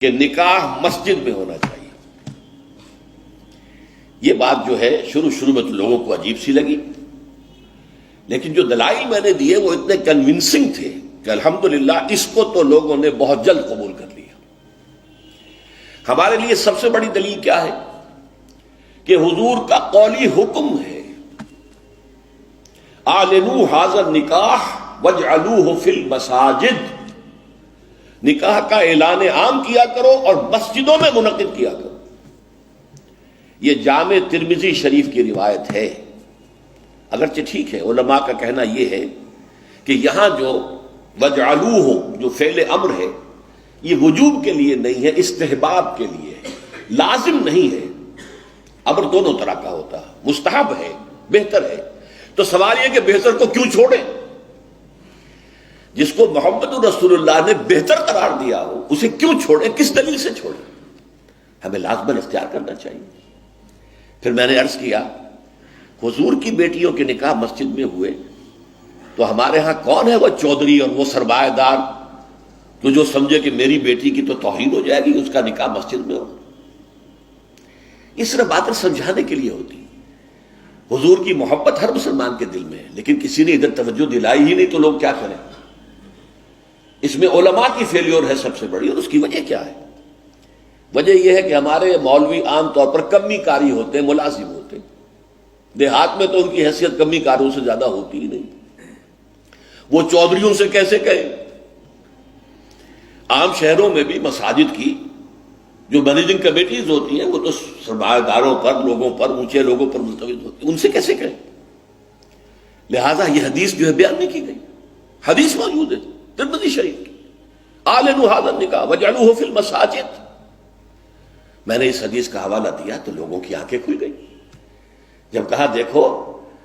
کہ نکاح مسجد میں ہونا چاہیے۔ یہ بات جو ہے شروع میں تو لوگوں کو عجیب سی لگی، لیکن جو دلائل میں نے دیے وہ اتنے کنونسنگ تھے کہ الحمدللہ اس کو تو لوگوں نے بہت جلد قبول کر لیا۔ ہمارے لیے سب سے بڑی دلیل کیا ہے کہ حضور کا قولی حکم ہے، اعلنوا ھذا النکاح واجعلوہ فی المساجد، نکاح کا اعلان عام کیا کرو اور مسجدوں میں منعقد کیا کرو۔ یہ جامع ترمذی شریف کی روایت ہے، اگرچہ ٹھیک ہے علماء کا کہنا یہ ہے کہ یہاں جو وجعلوہ جو فعل امر ہے یہ وجوب کے لیے نہیں ہے، استحباب کے لیے ہے، لازم نہیں ہے۔ امر دونوں طرح کا ہوتا ہے، مستحب ہے، بہتر ہے۔ تو سوال یہ کہ بہتر کو کیوں چھوڑیں؟ جس کو محمد رسول اللہ نے بہتر قرار دیا ہو اسے کیوں چھوڑیں؟ کس دلیل سے چھوڑیں؟ ہمیں لازماً اختیار کرنا چاہیے۔ پھر میں نے عرض کیا حضور کی بیٹیوں کے نکاح مسجد میں ہوئے تو ہمارے ہاں کون ہے وہ چودھری اور وہ سرمایہ دار تو جو سمجھے کہ میری بیٹی کی تو توہین ہو جائے گی اس کا نکاح مسجد میں ہو؟ یہ صرف باتیں سمجھانے کے لیے ہوتی۔ حضور کی محبت ہر مسلمان کے دل میں ہے، لیکن کسی نے ادھر توجہ دلائی ہی نہیں تو لوگ کیا کریں؟ اس میں علماء کی فیلیور ہے سب سے بڑی، اور اس کی وجہ کیا ہے؟ وجہ یہ ہے کہ ہمارے مولوی عام طور پر کمی کاری ہوتے ہیں، ملازم ہوتے ہیں۔ دیہات میں تو ان کی حیثیت کمی کاروں سے زیادہ ہوتی ہی نہیں، وہ چودھریوں سے کیسے کہیں؟ عام شہروں میں بھی مساجد کی جو مینیجنگ کمیٹیز ہوتی ہیں وہ تو سرمایہ داروں پر، لوگوں پر، اونچے لوگوں پر ملتوی ہوتی ہیں، ان سے کیسے کہیں؟ لہذا یہ حدیث جو ہے بیان نہیں کی گئی، حدیث موجود ہے ترمذی شریف کی، اعلنوا ھذا النکاح واجعلوہ فی المساجد۔ میں نے اس حدیث کا حوالہ دیا تو لوگوں کی آنکھیں کھل گئی۔ جب کہا دیکھو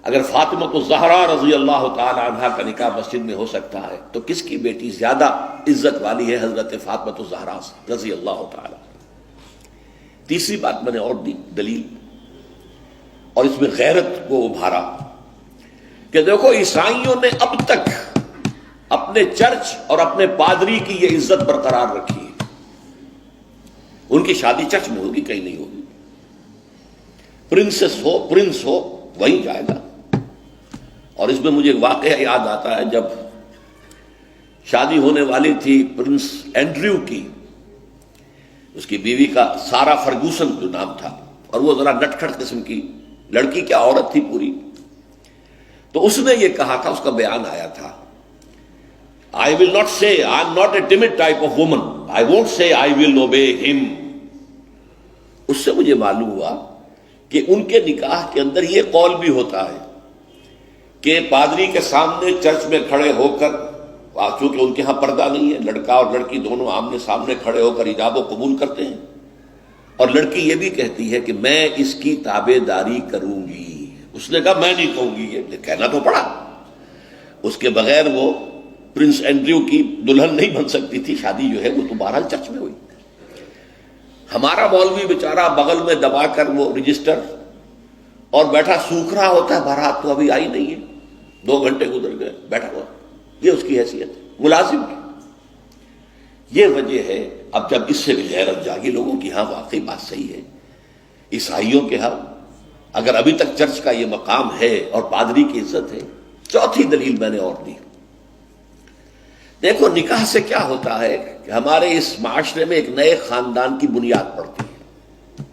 اگر فاطمہ الزہرا رضی اللہ تعالی عنہا کا نکاح مسجد میں ہو سکتا ہے تو کس کی بیٹی زیادہ عزت والی ہے حضرت فاطمہ الزہرا رضی اللہ تعالی۔ تیسری بات میں نے اور دی دلیل، اور اس میں غیرت کو ابھارا کہ دیکھو عیسائیوں نے اب تک اپنے چرچ اور اپنے پادری کی یہ عزت برقرار رکھی ہے۔ ان کی شادی چرچ میں ہوگی، کہیں نہیں ہوگی۔ پرنس ہو وہیں جائے گا۔ اور اس میں مجھے واقعہ یاد آتا ہے، جب شادی ہونے والی تھی پرنس اینڈریو کی، اس کی بیوی کا سارا فرگوسن جو نام تھا، اور وہ ذرا نٹکھٹ قسم کی لڑکی کیا عورت تھی پوری، تو اس نے یہ کہا تھا، اس کا بیان آیا تھا، I will not say, I am not a timid type of woman. I won't say I will obey him. اس سے مجھے معلوم ہوا کہ ان کے نکاح کے اندر یہ قول بھی ہوتا ہے کہ پادری کے سامنے چرچ میں کھڑے ہو کر، چونکہ ان کے ہاں پردہ نہیں ہے، لڑکا اور لڑکی دونوں آمنے سامنے کھڑے ہو کر ایجاب و قبول کرتے ہیں، اور لڑکی یہ بھی کہتی ہے کہ میں اس کی تابع داری کروں گی۔ اس نے کہا میں نہیں کہوں گی، یہ کہنا تو پڑا۔ اس کے بغیر وہ پرنس اینڈریو کی دلہن نہیں بن سکتی تھی، شادی جو ہے وہ تو بہرحال چرچ میں ہوئی۔ ہمارا مولوی بیچارہ بغل میں دبا کر وہ رجسٹر اور بیٹھا سوکھ رہا ہوتا ہے، بارات تو ابھی آئی نہیں ہے، 2 گھنٹے گزر گئے، بیٹھا ہوا۔ یہ اس کی حیثیت ملازم کی۔ یہ وجہ ہے اب جب اس سے بھی غیرت جاگی لوگوں کی، ہاں واقعی بات صحیح ہے، عیسائیوں کے ہاں اگر ابھی تک چرچ کا یہ مقام ہے اور پادری کی عزت ہے۔ چوتھی دلیل میں نے اور دی، دیکھو نکاح سے کیا ہوتا ہے کہ ہمارے اس معاشرے میں ایک نئے خاندان کی بنیاد پڑتی ہے،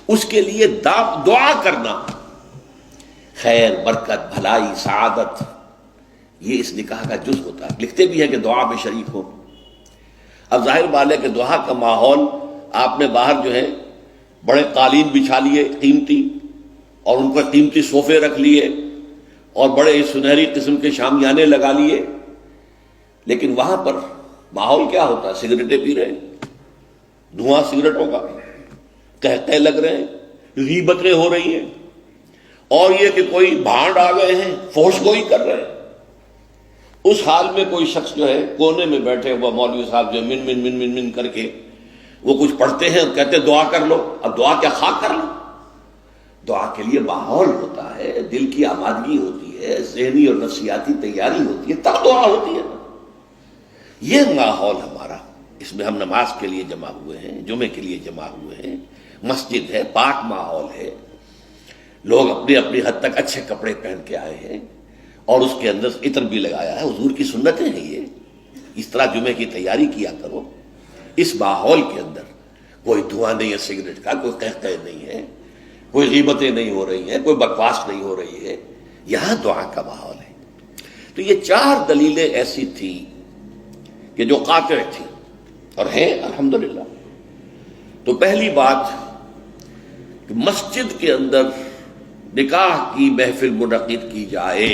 اس کے لیے دعا کرنا، خیر، برکت، بھلائی، سعادت، یہ اس نکاح کا جز ہوتا ہے۔ لکھتے بھی ہیں کہ دعا میں شریک ہو۔ اب ظاہر بات ہے کہ دعا کا ماحول آپ نے باہر جو ہے بڑے قالین بچھا لیے قیمتی، اور ان پر قیمتی صوفے رکھ لیے، اور بڑے سنہری قسم کے شامیانے لگا لیے، لیکن وہاں پر ماحول کیا ہوتا ہے؟ سگریٹیں پی رہے ہیں، دھواں سگریٹوں کا، قہقہے لگ رہے ہیں، غیبتیں ہو رہی ہیں، اور یہ کہ کوئی بھانڈ آ گئے ہیں، فحش گوئی کر رہے ہیں۔ اس حال میں کوئی شخص جو ہے کونے میں بیٹھے ہوا مولوی صاحب جو من من من من من کر کے وہ کچھ پڑھتے ہیں اور کہتے ہیں دعا کر لو۔ اب دعا کیا خاک کر لو؟ دعا کے لیے ماحول ہوتا ہے، دل کی آمادگی ہوتی ہے، ذہنی اور نفسیاتی تیاری ہوتی ہے، تب دعا ہوتی ہے۔ یہ ماحول ہمارا اس میں ہم نماز کے لیے جمع ہوئے ہیں، جمعے کے لیے جمع ہوئے ہیں، مسجد ہے، پاک ماحول ہے، لوگ اپنی اپنی حد تک اچھے کپڑے پہن کے آئے ہیں، اور اس کے اندر عطر بھی لگایا ہے۔ حضور کی سنتیں ہیں یہ، اس طرح جمعے کی تیاری کیا کرو۔ اس ماحول کے اندر کوئی دھواں نہیں ہے سگریٹ کا، کوئی قہقہ نہیں ہے، کوئی غیبتیں نہیں ہو رہی ہیں، کوئی بکواس نہیں ہو رہی ہے، یہاں دعا کا ماحول ہے۔ تو یہ 4 دلیلیں ایسی تھیں کہ جو قاطع تھیں اور ہیں الحمدللہ۔ تو پہلی بات کہ مسجد کے اندر نکاح کی محفل منعقد کی جائے،